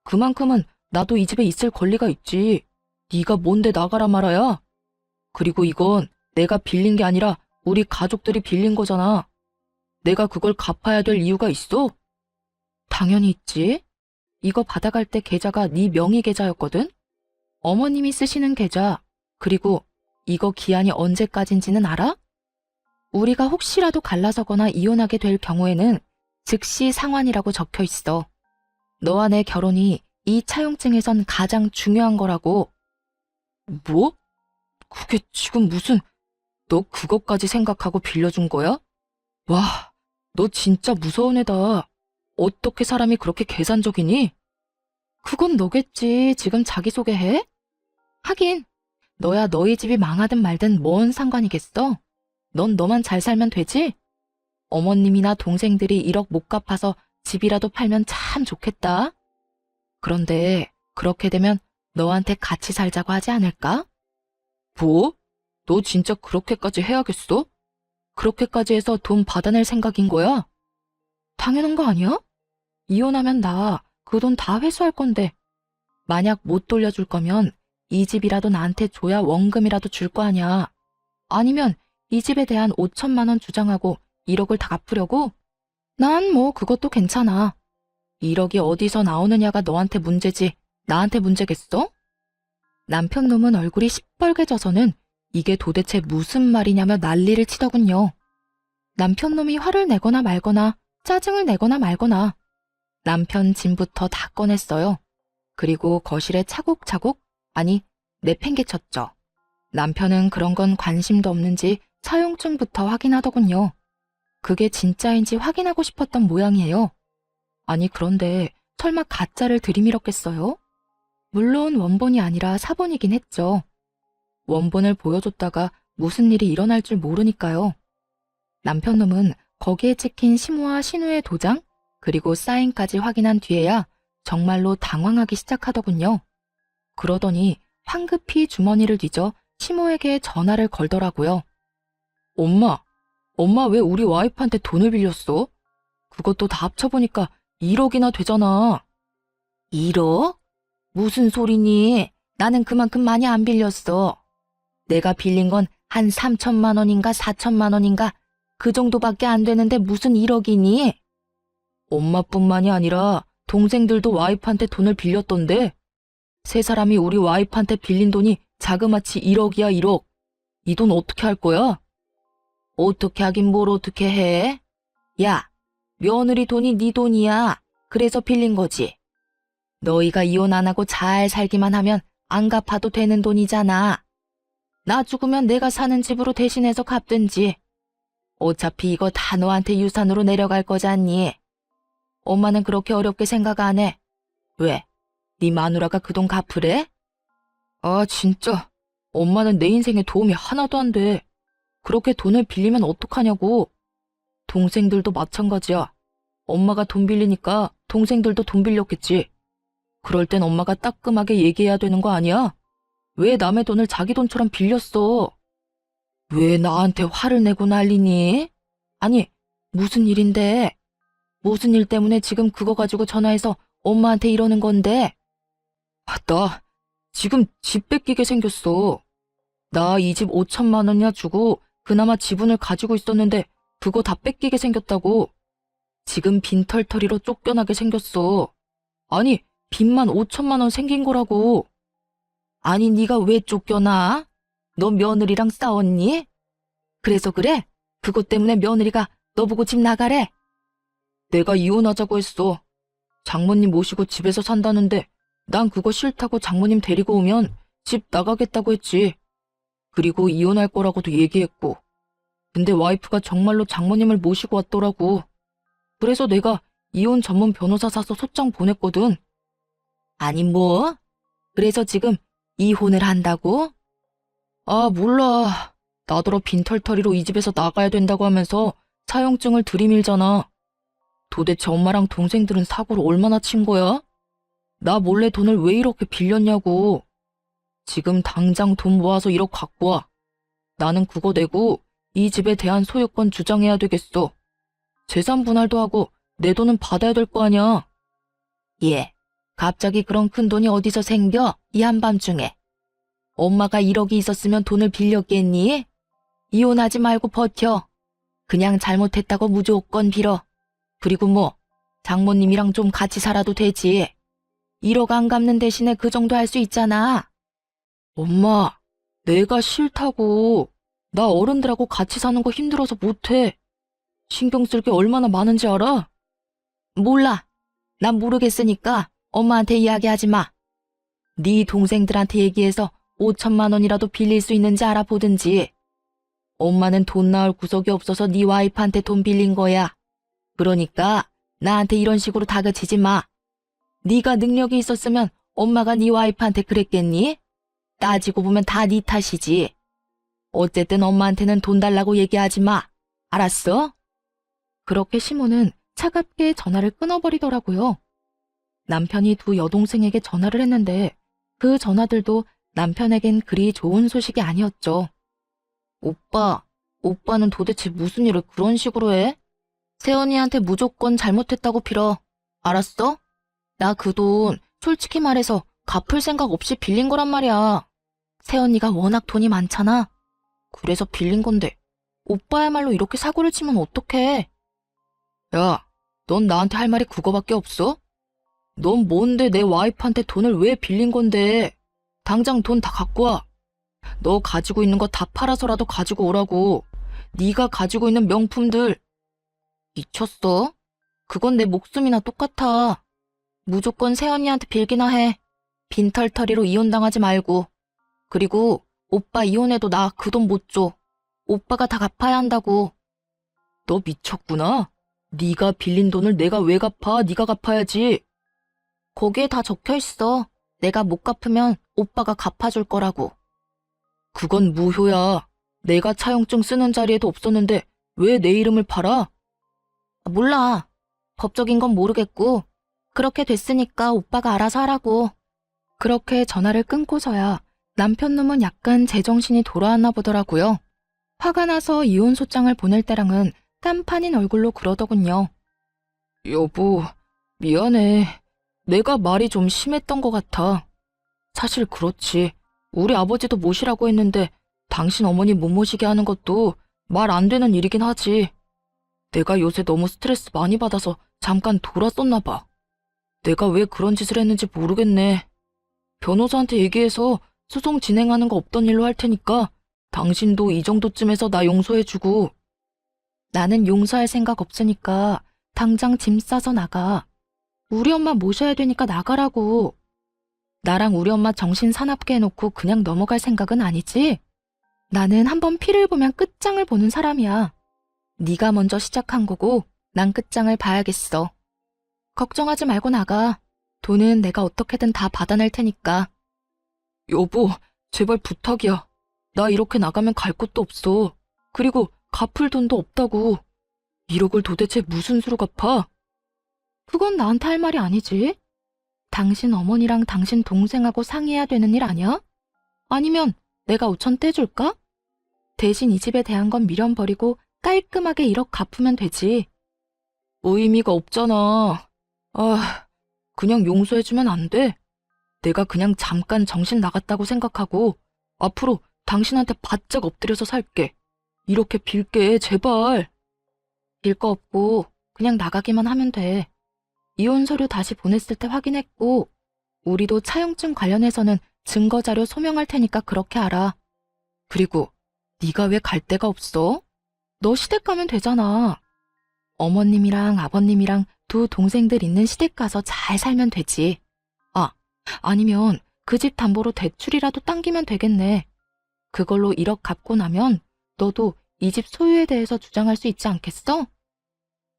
그만큼은 나도 이 집에 있을 권리가 있지. 네가 뭔데 나가라 말아야? 그리고 이건 내가 빌린 게 아니라 우리 가족들이 빌린 거잖아. 내가 그걸 갚아야 될 이유가 있어? 당연히 있지. 이거 받아갈 때 계좌가 네 명의 계좌였거든? 어머님이 쓰시는 계좌. 그리고 이거 기한이 언제까지인지는 알아? 우리가 혹시라도 갈라서거나 이혼하게 될 경우에는 즉시 상환이라고 적혀 있어. 너와 내 결혼이 이 차용증에선 가장 중요한 거라고. 뭐? 그게 지금 무슨, 너 그것까지 생각하고 빌려준 거야? 와, 너 진짜 무서운 애다. 어떻게 사람이 그렇게 계산적이니? 그건 너겠지. 지금 자기소개해? 하긴, 너야 너희 집이 망하든 말든 뭔 상관이겠어? 넌 너만 잘 살면 되지? 어머님이나 동생들이 1억 못 갚아서 집이라도 팔면 참 좋겠다. 그런데 그렇게 되면 너한테 같이 살자고 하지 않을까? 뭐? 너 진짜 그렇게까지 해야겠어? 그렇게까지 해서 돈 받아낼 생각인 거야? 당연한 거 아니야? 이혼하면 나 그 돈 다 회수할 건데. 만약 못 돌려줄 거면 이 집이라도 나한테 줘야 원금이라도 줄 거 아니야. 아니면 이 집에 대한 5천만 원 주장하고 1억을 다 갚으려고? 난 뭐 그것도 괜찮아. 1억이 어디서 나오느냐가 너한테 문제지 나한테 문제겠어? 남편 놈은 얼굴이 시뻘개져서는 이게 도대체 무슨 말이냐며 난리를 치더군요. 남편 놈이 화를 내거나 말거나 짜증을 내거나 말거나 남편 짐부터 다 꺼냈어요. 그리고 거실에 차곡차곡, 아니 내팽개쳤죠. 남편은 그런 건 관심도 없는지 차용증부터 확인하더군요. 그게 진짜인지 확인하고 싶었던 모양이에요. 아니 그런데 설마 가짜를 들이밀었겠어요? 물론 원본이 아니라 사본이긴 했죠. 원본을 보여줬다가 무슨 일이 일어날 줄 모르니까요. 남편 놈은 거기에 찍힌 시모와 신우의 도장, 그리고 사인까지 확인한 뒤에야 정말로 당황하기 시작하더군요. 그러더니 황급히 주머니를 뒤져 시모에게 전화를 걸더라고요. 엄마 왜 우리 와이프한테 돈을 빌렸어? 그것도 다 합쳐보니까 1억이나 되잖아. 1억? 무슨 소리니? 나는 그만큼 많이 안 빌렸어. 내가 빌린 건 한 3천만 원인가 4천만 원인가 그 정도밖에 안 되는데 무슨 1억이니? 엄마뿐만이 아니라 동생들도 와이프한테 돈을 빌렸던데 세 사람이 우리 와이프한테 빌린 돈이 자그마치 1억이야 1억. 이 돈 어떻게 할 거야? 어떻게 하긴 뭘 어떻게 해? 야, 며느리 돈이 네 돈이야. 그래서 빌린 거지. 너희가 이혼 안 하고 잘 살기만 하면 안 갚아도 되는 돈이잖아. 나 죽으면 내가 사는 집으로 대신해서 갚든지. 어차피 이거 다 너한테 유산으로 내려갈 거잖니. 엄마는 그렇게 어렵게 생각 안 해. 왜? 네 마누라가 그 돈 갚으래? 아 진짜 엄마는 내 인생에 도움이 하나도 안 돼. 그렇게 돈을 빌리면 어떡하냐고. 동생들도 마찬가지야. 엄마가 돈 빌리니까 동생들도 돈 빌렸겠지. 그럴 땐 엄마가 따끔하게 얘기해야 되는 거 아니야? 왜 남의 돈을 자기 돈처럼 빌렸어? 왜 나한테 화를 내고 난리니? 아니, 무슨 일인데? 무슨 일 때문에 지금 그거 가지고 전화해서 엄마한테 이러는 건데? 나 지금 집 뺏기게 생겼어. 나 이 집 5천만 원이나 주고 그나마 지분을 가지고 있었는데 그거 다 뺏기게 생겼다고. 지금 빈털터리로 쫓겨나게 생겼어. 아니, 빚만 5천만 원 생긴 거라고. 아니, 네가 왜 쫓겨나? 너 며느리랑 싸웠니? 그래서 그래? 그것 때문에 며느리가 너 보고 집 나가래? 내가 이혼하자고 했어. 장모님 모시고 집에서 산다는데 난 그거 싫다고 장모님 데리고 오면 집 나가겠다고 했지. 그리고 이혼할 거라고도 얘기했고. 근데 와이프가 정말로 장모님을 모시고 왔더라고. 그래서 내가 이혼 전문 변호사 사서 소장 보냈거든. 아니 뭐? 그래서 지금 이혼을 한다고? 아 몰라. 나더러 빈털터리로 이 집에서 나가야 된다고 하면서 차용증을 들이밀잖아. 도대체 엄마랑 동생들은 사고를 얼마나 친 거야? 나 몰래 돈을 왜 이렇게 빌렸냐고. 지금 당장 돈 모아서 1억 갖고 와. 나는 그거 내고 이 집에 대한 소유권 주장해야 되겠어. 재산 분할도 하고 내 돈은 받아야 될 거 아니야. 예, 갑자기 그런 큰 돈이 어디서 생겨? 이 한밤중에. 엄마가 1억이 있었으면 돈을 빌렸겠니? 이혼하지 말고 버텨. 그냥 잘못했다고 무조건 빌어. 그리고 뭐 장모님이랑 좀 같이 살아도 되지. 1억 안 갚는 대신에 그 정도 할 수 있잖아. 엄마, 내가 싫다고. 나 어른들하고 같이 사는 거 힘들어서 못해. 신경 쓸 게 얼마나 많은지 알아? 몰라. 난 모르겠으니까 엄마한테 이야기하지 마. 네 동생들한테 얘기해서 5천만 원이라도 빌릴 수 있는지 알아보든지. 엄마는 돈 나올 구석이 없어서 네 와이프한테 돈 빌린 거야. 그러니까 나한테 이런 식으로 다그치지 마. 네가 능력이 있었으면 엄마가 네 와이프한테 그랬겠니? 따지고 보면 다 네 탓이지. 어쨌든 엄마한테는 돈 달라고 얘기하지 마. 알았어? 그렇게 시모는 차갑게 전화를 끊어버리더라고요. 남편이 두 여동생에게 전화를 했는데 그 전화들도 남편에겐 그리 좋은 소식이 아니었죠. 오빠는 도대체 무슨 일을 그런 식으로 해? 세연이한테 무조건 잘못했다고 빌어. 알았어? 나 그 돈 솔직히 말해서 갚을 생각 없이 빌린 거란 말이야. 세연이가 워낙 돈이 많잖아. 그래서 빌린 건데 오빠야말로 이렇게 사고를 치면 어떡해? 야, 넌 나한테 할 말이 그거밖에 없어? 넌 뭔데 내 와이프한테 돈을 왜 빌린 건데? 당장 돈 다 갖고 와. 너 가지고 있는 거 다 팔아서라도 가지고 오라고. 네가 가지고 있는 명품들. 미쳤어? 그건 내 목숨이나 똑같아. 무조건 세연이한테 빌기나 해. 빈털터리로 이혼당하지 말고. 그리고 오빠 이혼해도 나 그 돈 못 줘. 오빠가 다 갚아야 한다고. 너 미쳤구나. 네가 빌린 돈을 내가 왜 갚아? 네가 갚아야지. 거기에 다 적혀있어. 내가 못 갚으면 오빠가 갚아줄 거라고. 그건 무효야. 내가 차용증 쓰는 자리에도 없었는데 왜 내 이름을 팔아? 몰라. 법적인 건 모르겠고 그렇게 됐으니까 오빠가 알아서 하라고. 그렇게 전화를 끊고서야 남편 놈은 약간 제정신이 돌아왔나 보더라고요. 화가 나서 이혼 소장을 보낼 때랑은 깜판인 얼굴로 그러더군요. 여보, 미안해. 내가 말이 좀 심했던 것 같아. 사실 그렇지. 우리 아버지도 모시라고 했는데 당신 어머니 못 모시게 하는 것도 말 안 되는 일이긴 하지. 내가 요새 너무 스트레스 많이 받아서 잠깐 돌았었나 봐. 내가 왜 그런 짓을 했는지 모르겠네. 변호사한테 얘기해서 소송 진행하는 거 없던 일로 할 테니까 당신도 이 정도쯤에서 나 용서해주고. 나는 용서할 생각 없으니까 당장 짐 싸서 나가. 우리 엄마 모셔야 되니까 나가라고. 나랑 우리 엄마 정신 사납게 해놓고 그냥 넘어갈 생각은 아니지? 나는 한번 피를 보면 끝장을 보는 사람이야. 네가 먼저 시작한 거고 난 끝장을 봐야겠어. 걱정하지 말고 나가. 돈은 내가 어떻게든 다 받아낼 테니까. 여보, 제발 부탁이야. 나 이렇게 나가면 갈 곳도 없어. 그리고 갚을 돈도 없다고. 1억을 도대체 무슨 수로 갚아? 그건 나한테 할 말이 아니지. 당신 어머니랑 당신 동생하고 상의해야 되는 일 아니야? 아니면 내가 5천 떼줄까? 대신 이 집에 대한 건 미련 버리고 깔끔하게 1억 갚으면 되지. 의미가 없잖아. 그냥 용서해주면 안 돼? 내가 그냥 잠깐 정신 나갔다고 생각하고 앞으로 당신한테 바짝 엎드려서 살게. 이렇게 빌게, 제발. 빌 거 없고 그냥 나가기만 하면 돼. 이혼 서류 다시 보냈을 때 확인했고 우리도 차용증 관련해서는 증거자료 소명할 테니까 그렇게 알아. 그리고 네가 왜 갈 데가 없어? 너 시댁 가면 되잖아. 어머님이랑 아버님이랑 두 동생들 있는 시댁 가서 잘 살면 되지. 아니면 그 집 담보로 대출이라도 당기면 되겠네. 그걸로 1억 갚고 나면 너도 이 집 소유에 대해서 주장할 수 있지 않겠어?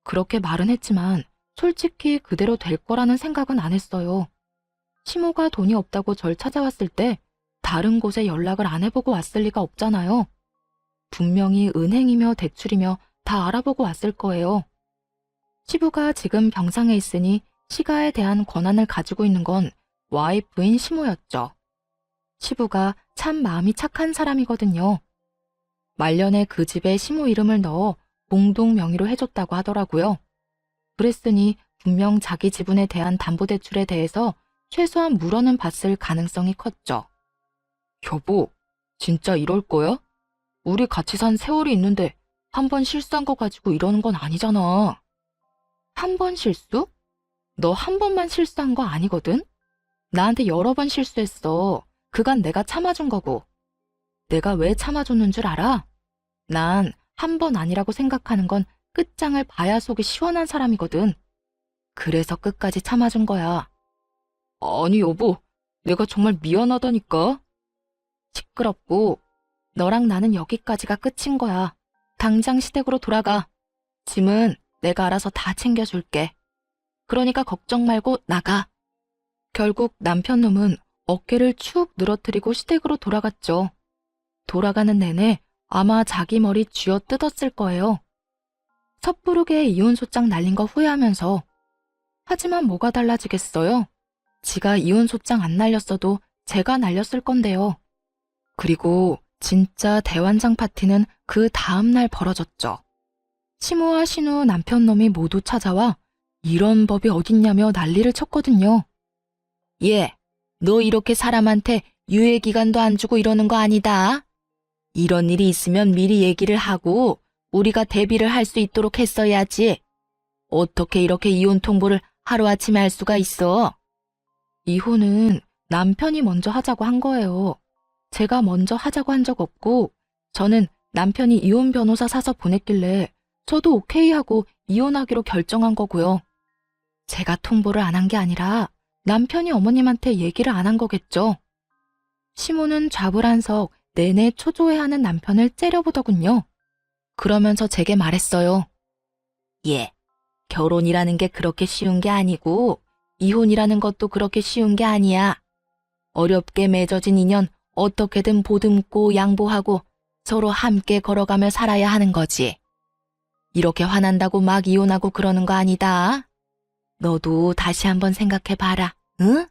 그렇게 말은 했지만 솔직히 그대로 될 거라는 생각은 안 했어요. 시모가 돈이 없다고 절 찾아왔을 때 다른 곳에 연락을 안 해보고 왔을 리가 없잖아요. 분명히 은행이며 대출이며 다 알아보고 왔을 거예요. 시부가 지금 병상에 있으니 시가에 대한 권한을 가지고 있는 건 와이프인 시모였죠. 시부가 참 마음이 착한 사람이거든요. 말년에 그 집에 시모 이름을 넣어 공동 명의로 해줬다고 하더라고요. 그랬으니 분명 자기 지분에 대한 담보대출에 대해서 최소한 물어는 봤을 가능성이 컸죠. 여보, 진짜 이럴 거야? 우리 같이 산 세월이 있는데 한 번 실수한 거 가지고 이러는 건 아니잖아. 한 번 실수? 너 한 번만 실수한 거 아니거든? 나한테 여러 번 실수했어. 그간 내가 참아준 거고. 내가 왜 참아줬는 줄 알아? 난 한 번 아니라고 생각하는 건 끝장을 봐야 속이 시원한 사람이거든. 그래서 끝까지 참아준 거야. 아니 여보, 내가 정말 미안하다니까. 시끄럽고 너랑 나는 여기까지가 끝인 거야. 당장 시댁으로 돌아가. 짐은 내가 알아서 다 챙겨줄게. 그러니까 걱정 말고 나가. 결국 남편 놈은 어깨를 축 늘어뜨리고 시댁으로 돌아갔죠. 돌아가는 내내 아마 자기 머리 쥐어 뜯었을 거예요. 섣부르게 이혼소장 날린 거 후회하면서. 하지만 뭐가 달라지겠어요? 지가 이혼소장 안 날렸어도 제가 날렸을 건데요. 그리고 진짜 대환장 파티는 그 다음 날 벌어졌죠. 시모와 신우 남편 놈이 모두 찾아와 이런 법이 어딨냐며 난리를 쳤거든요. 얘, 너 이렇게 사람한테 유예기간도 안 주고 이러는 거 아니다. 이런 일이 있으면 미리 얘기를 하고 우리가 대비를 할 수 있도록 했어야지. 어떻게 이렇게 이혼 통보를 하루아침에 할 수가 있어? 이혼은 남편이 먼저 하자고 한 거예요. 제가 먼저 하자고 한 적 없고 저는 남편이 이혼 변호사 사서 보냈길래 저도 오케이 하고 이혼하기로 결정한 거고요. 제가 통보를 안 한 게 아니라 남편이 어머님한테 얘기를 안 한 거겠죠. 시모는 좌불안석 내내 초조해하는 남편을 째려보더군요. 그러면서 제게 말했어요. 예, 결혼이라는 게 그렇게 쉬운 게 아니고 이혼이라는 것도 그렇게 쉬운 게 아니야. 어렵게 맺어진 인연 어떻게든 보듬고 양보하고 서로 함께 걸어가며 살아야 하는 거지. 이렇게 화난다고 막 이혼하고 그러는 거 아니다. 너도 다시 한번 생각해봐라, 응?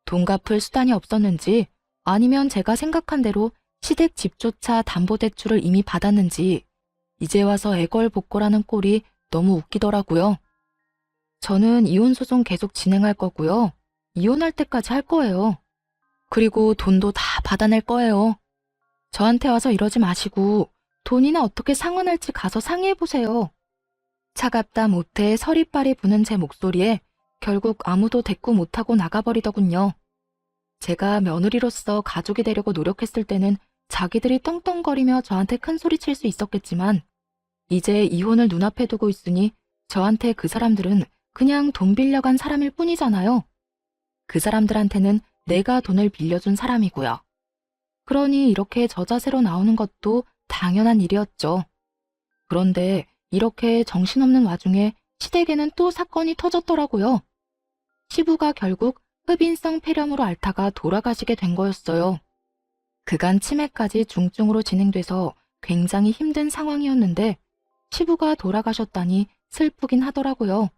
돈 갚을 수단이 없었는지 아니면 제가 생각한 대로 시댁 집조차 담보대출을 이미 받았는지 이제 와서 애걸복걸하는 꼴이 너무 웃기더라고요. 저는 이혼소송 계속 진행할 거고요. 이혼할 때까지 할 거예요. 그리고 돈도 다 받아낼 거예요. 저한테 와서 이러지 마시고 돈이나 어떻게 상환할지 가서 상의해보세요. 차갑다 못해 서리빨이 부는 제 목소리에 결국 아무도 대꾸 못하고 나가버리더군요. 제가 며느리로서 가족이 되려고 노력했을 때는 자기들이 떵떵거리며 저한테 큰 소리 칠 수 있었겠지만 이제 이혼을 눈앞에 두고 있으니 저한테 그 사람들은 그냥 돈 빌려간 사람일 뿐이잖아요. 그 사람들한테는 내가 돈을 빌려준 사람이고요. 그러니 이렇게 저자세로 나오는 것도 당연한 일이었죠. 그런데 이렇게 정신없는 와중에 시댁에는 또 사건이 터졌더라고요. 시부가 결국 흡인성 폐렴으로 앓다가 돌아가시게 된 거였어요. 그간 치매까지 중증으로 진행돼서 굉장히 힘든 상황이었는데 시부가 돌아가셨다니 슬프긴 하더라고요.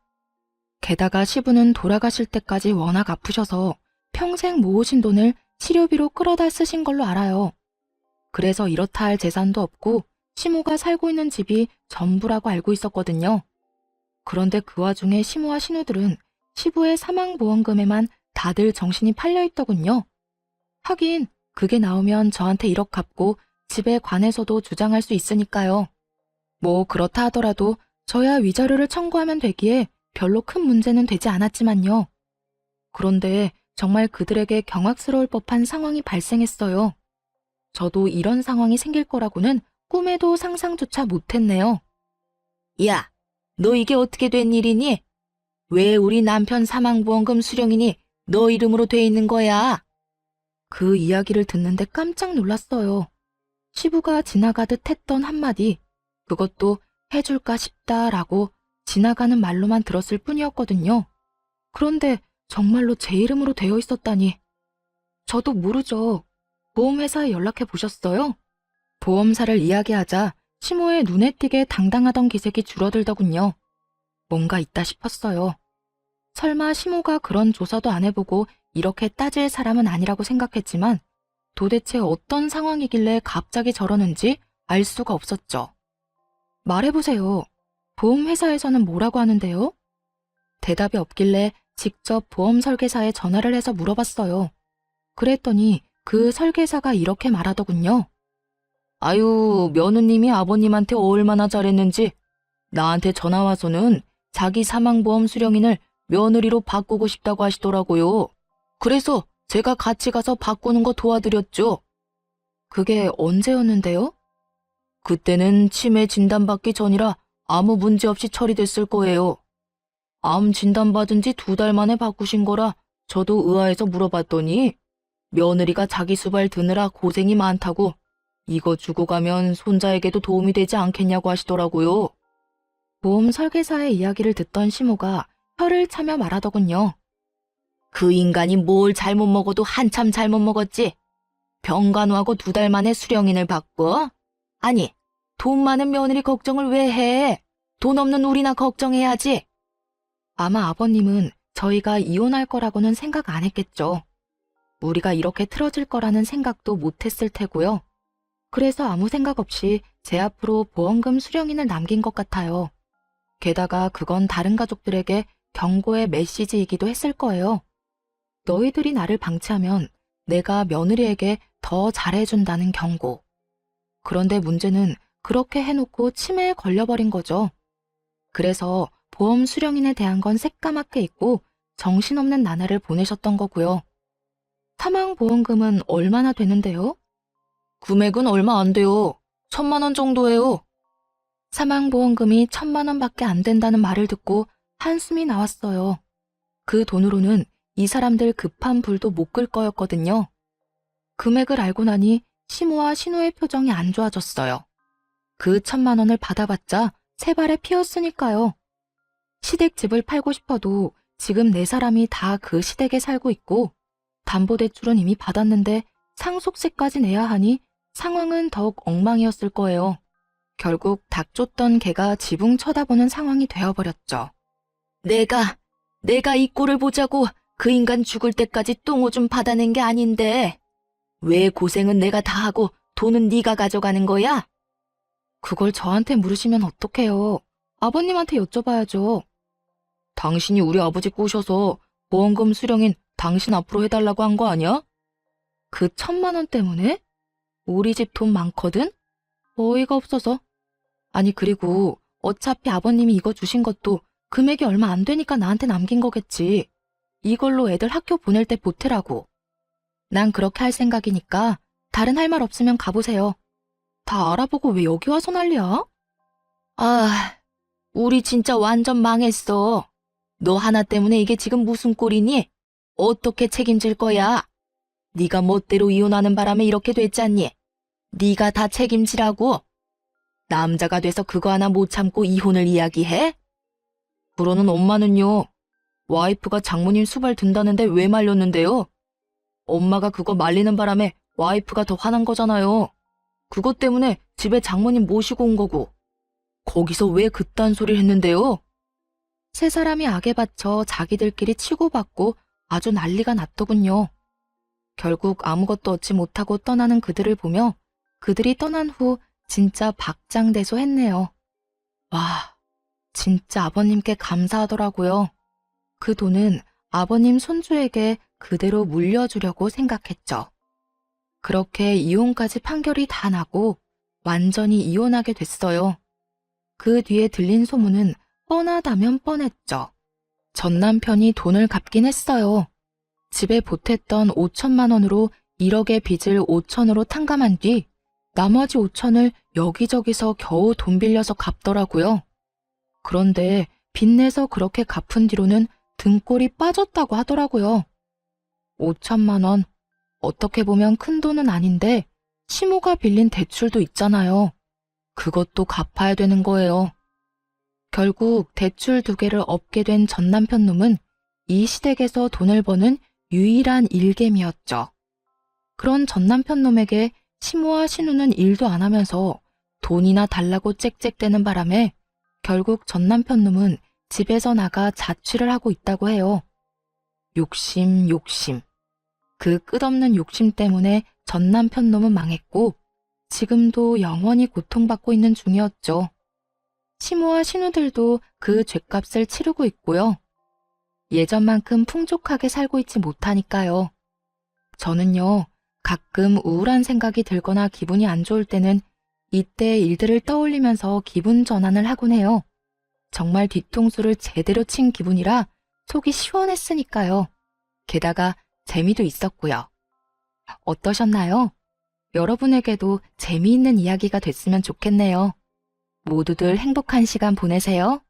게다가 시부는 돌아가실 때까지 워낙 아프셔서 평생 모으신 돈을 치료비로 끌어다 쓰신 걸로 알아요. 그래서 이렇다 할 재산도 없고 시모가 살고 있는 집이 전부라고 알고 있었거든요. 그런데 그 와중에 시모와 신우들은 시부의 사망보험금에만 다들 정신이 팔려있더군요. 하긴 그게 나오면 저한테 1억 갚고 집에 관해서도 주장할 수 있으니까요. 뭐 그렇다 하더라도 저야 위자료를 청구하면 되기에 별로 큰 문제는 되지 않았지만요. 그런데 정말 그들에게 경악스러울 법한 상황이 발생했어요. 저도 이런 상황이 생길 거라고는 꿈에도 상상조차 못했네요. 야, 너 이게 어떻게 된 일이니? 왜 우리 남편 사망보험금 수령인이 너 이름으로 돼 있는 거야? 그 이야기를 듣는데 깜짝 놀랐어요. 시부가 지나가듯 했던 한마디, 그것도 해줄까 싶다라고 지나가는 말로만 들었을 뿐이었거든요. 그런데 정말로 제 이름으로 되어 있었다니. 저도 모르죠. 보험회사에 연락해 보셨어요? 보험사를 이야기하자 시모의 눈에 띄게 당당하던 기색이 줄어들더군요. 뭔가 있다 싶었어요. 설마 시모가 그런 조사도 안 해보고 이렇게 따질 사람은 아니라고 생각했지만 도대체 어떤 상황이길래 갑자기 저러는지 알 수가 없었죠. 말해보세요. 보험회사에서는 뭐라고 하는데요? 대답이 없길래 직접 보험 설계사에 전화를 해서 물어봤어요. 그랬더니 그 설계사가 이렇게 말하더군요. 아유, 며느님이 아버님한테 얼마나 잘했는지 나한테 전화 와서는 자기 사망보험 수령인을 며느리로 바꾸고 싶다고 하시더라고요. 그래서 제가 같이 가서 바꾸는 거 도와드렸죠. 그게 언제였는데요? 그때는 치매 진단받기 전이라 아무 문제 없이 처리됐을 거예요. 암 진단받은 지 2달 만에 바꾸신 거라 저도 의아해서 물어봤더니 며느리가 자기 수발 드느라 고생이 많다고 이거 주고 가면 손자에게도 도움이 되지 않겠냐고 하시더라고요. 보험 설계사의 이야기를 듣던 시모가 혀를 차며 말하더군요. 그 인간이 뭘 잘못 먹어도 한참 잘못 먹었지. 병간호하고 2달 만에 수령인을 바꿔? 아니, 돈 많은 며느리 걱정을 왜 해? 돈 없는 우리나 걱정해야지. 아마 아버님은 저희가 이혼할 거라고는 생각 안 했겠죠. 우리가 이렇게 틀어질 거라는 생각도 못 했을 테고요. 그래서 아무 생각 없이 제 앞으로 보험금 수령인을 남긴 것 같아요. 게다가 그건 다른 가족들에게 경고의 메시지이기도 했을 거예요. 너희들이 나를 방치하면 내가 며느리에게 더 잘해준다는 경고. 그런데 문제는 그렇게 해놓고 치매에 걸려버린 거죠. 그래서 보험 수령인에 대한 건 새까맣게 잊고 정신없는 나날을 보내셨던 거고요. 사망보험금은 얼마나 되는데요? 금액은 얼마 안 돼요. 1,000만 원 정도예요. 사망보험금이 1,000만 원밖에 안 된다는 말을 듣고 한숨이 나왔어요. 그 돈으로는 이 사람들 급한 불도 못 끌 거였거든요. 금액을 알고 나니 시모와 신우의 표정이 안 좋아졌어요. 그 1,000만 원을 받아봤자 세 발에 피었으니까요. 시댁집을 팔고 싶어도 지금 네 사람이 다 그 시댁에 살고 있고 담보대출은 이미 받았는데 상속세까지 내야 하니 상황은 더욱 엉망이었을 거예요. 결국 닭 쫓던 개가 지붕 쳐다보는 상황이 되어버렸죠. 내가 이 꼴을 보자고 그 인간 죽을 때까지 똥오줌 받아낸 게 아닌데 왜 고생은 내가 다 하고 돈은 네가 가져가는 거야? 그걸 저한테 물으시면 어떡해요. 아버님한테 여쭤봐야죠. 당신이 우리 아버지 꼬셔서 보험금 수령인 당신 앞으로 해달라고 한 거 아니야? 그 1,000만 원 때문에? 우리 집 돈 많거든? 어이가 없어서. 아니 그리고 어차피 아버님이 이거 주신 것도 금액이 얼마 안 되니까 나한테 남긴 거겠지. 이걸로 애들 학교 보낼 때 보태라고. 난 그렇게 할 생각이니까 다른 할 말 없으면 가보세요. 다 알아보고 왜 여기 와서 난리야? 아, 우리 진짜 완전 망했어. 너 하나 때문에 이게 지금 무슨 꼴이니? 어떻게 책임질 거야? 네가 멋대로 이혼하는 바람에 이렇게 됐잖니? 네가 다 책임지라고? 남자가 돼서 그거 하나 못 참고 이혼을 이야기해? 그러는 엄마는요? 와이프가 장모님 수발 든다는데 왜 말렸는데요? 엄마가 그거 말리는 바람에 와이프가 더 화난 거잖아요. 그것 때문에 집에 장모님 모시고 온 거고. 거기서 왜 그딴 소리를 했는데요? 세 사람이 악에 받쳐 자기들끼리 치고받고 아주 난리가 났더군요. 결국 아무것도 얻지 못하고 떠나는 그들을 보며 그들이 떠난 후 진짜 박장대소했네요. 와, 진짜 아버님께 감사하더라고요. 그 돈은 아버님 손주에게 그대로 물려주려고 생각했죠. 그렇게 이혼까지 판결이 다 나고 완전히 이혼하게 됐어요. 그 뒤에 들린 소문은 뻔하다면 뻔했죠. 전 남편이 돈을 갚긴 했어요. 집에 보탰던 5천만 원으로 1억의 빚을 5천으로 탕감한 뒤 나머지 5천을 여기저기서 겨우 돈 빌려서 갚더라고요. 그런데 빚내서 그렇게 갚은 뒤로는 등골이 빠졌다고 하더라고요. 5천만 원, 어떻게 보면 큰 돈은 아닌데 시모가 빌린 대출도 있잖아요. 그것도 갚아야 되는 거예요. 결국 대출 2개를 엎게 된 전 남편 놈은 이 시댁에서 돈을 버는 유일한 일개미였죠. 그런 전 남편 놈에게 시모와 신우는 일도 안 하면서 돈이나 달라고 짹짹대는 바람에 결국 전 남편 놈은 집에서 나가 자취를 하고 있다고 해요. 욕심. 그 끝없는 욕심 때문에 전 남편 놈은 망했고 지금도 영원히 고통받고 있는 중이었죠. 시모와 신우들도 그 죗값을 치르고 있고요. 예전만큼 풍족하게 살고 있지 못하니까요. 저는요, 가끔 우울한 생각이 들거나 기분이 안 좋을 때는 이때 일들을 떠올리면서 기분 전환을 하곤 해요. 정말 뒤통수를 제대로 친 기분이라 속이 시원했으니까요. 게다가 재미도 있었고요. 어떠셨나요? 여러분에게도 재미있는 이야기가 됐으면 좋겠네요. 모두들 행복한 시간 보내세요.